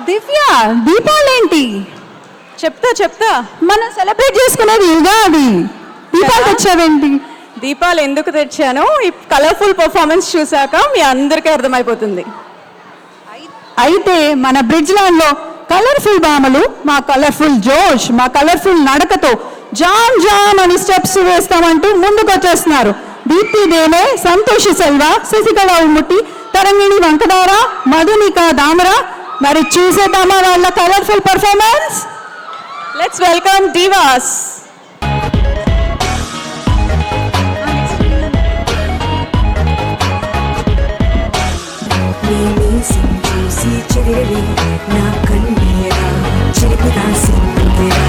దివ్య, దీపాలేంటి? చెప్తా మనం సెలబ్రేట్ చేసుకునేది ఉగాది, దీపాలు తెచ్చావేంటి? దీపాలు ఎందుకు తెచ్చానో ఈ కలర్ఫుల్ పర్ఫార్మెన్స్ చూసాక మీ అందరికీ అర్థమైపోతుంది. అయితే మన బ్రిడ్జ్ ల్యాండ్లో కలర్ఫుల్ భామలు మా కలర్ఫుల్ జోష్, మా కలర్ఫుల్ నడకతో జామ్ జామ్ అని స్టెప్స్ వేస్తామంటూ ముందుకు వచ్చేస్తున్నారు. దీప్తి దేవే, సంతోషి సెల్వ, శశికళ ఉమ్ముట్టి, తరంగిణి వంకదార, మధునిక దామర. మరి చూసేద్దామా వాళ్ళ colourful performance? Let's welcome divas. నా కన్నీరా చిలిపి రాసిందిరా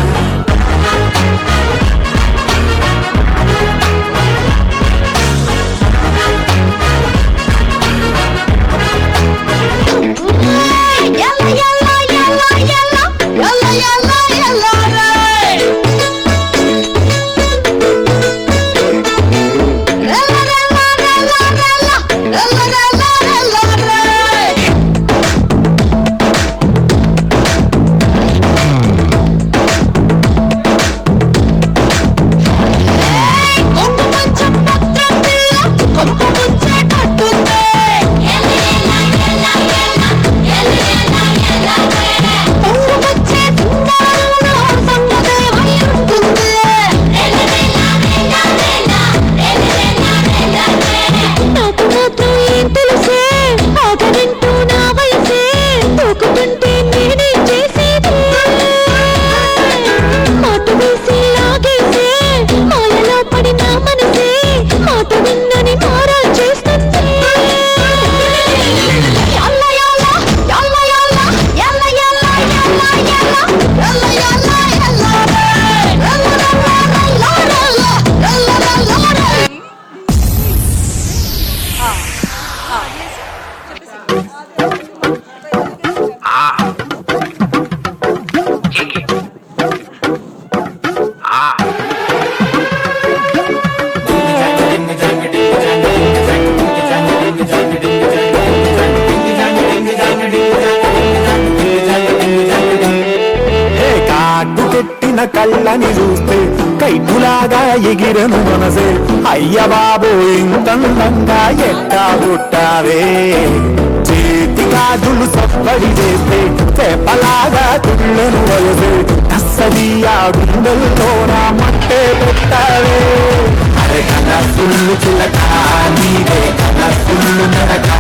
కళ్ళని చూస్తే కైటులాగా ఎగిరను మనసే. అయ్య బాబు ఇంతందంగా ఎట్టా పుట్టావే. చేతి గాజులు సప్పడి చేస్తే తెప్పలాగా తుళ్ళను వయసే. అస్సలియా గుండెల్లో నా మట్టే పెట్టావే. అరే కలర్ఫుల్ చిలక నీవే కలర్ఫుల్ నడక.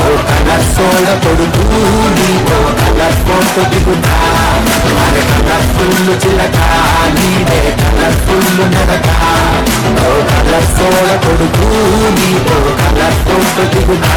ఓ కలర్ సోడ కొడుకు నీతో కలర్ ఫోటో దిగుతా. అరే కలర్ఫుల్ చిలక నీవే కలర్ఫుల్ నడక. ఓ కలర్ సోడ కొడుకు నీతో కలర్ ఫోటో దిగుతా.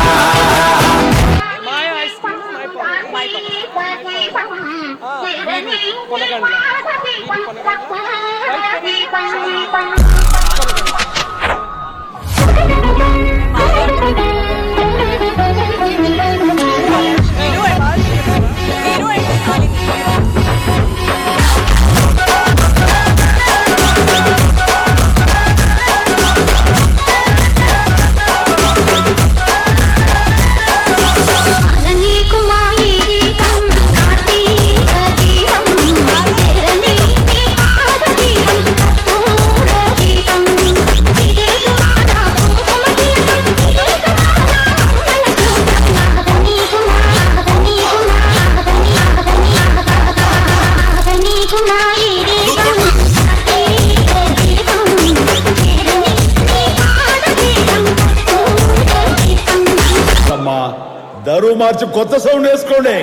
దరువు మార్చి కొత్త సౌండ్ వేసుకోండి.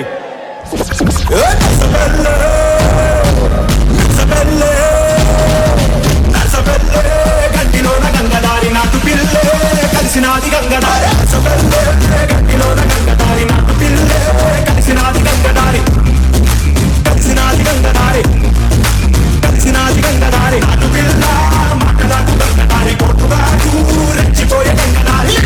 గంటిలోన గంగదారి నాటు పిల్లే కలిసినాది గంగదారి. గంటిలోన గంగదారి నాటు పిల్లే కలిసినాది గంగదారి. కలిసినాది గంగదారి కలిసినాది గంగదారి నాటు పిల్ల మాటలాకు గంగదారి. కొట్టుగా రెచ్చిపోయే గంగదారి.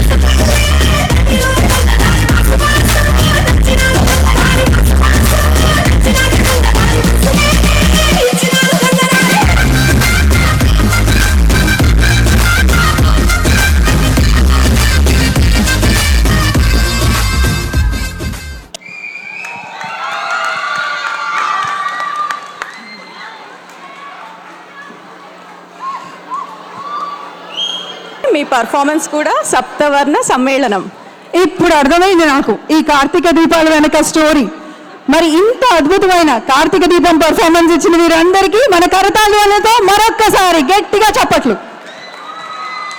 మీ పర్ఫార్మెన్స్ కూడా సప్తవర్ణ సమ్మేళనం. ఇప్పుడు అర్థమైంది నాకు ఈ కార్తీక దీపాల వెనక స్టోరీ. మరి ఇంత అద్భుతమైన కార్తీక దీపం పర్ఫార్మెన్స్ ఇచ్చిన వీరందరికీ మన కరతాళులతో మరొక్కసారి గట్టిగా చప్పట్లు.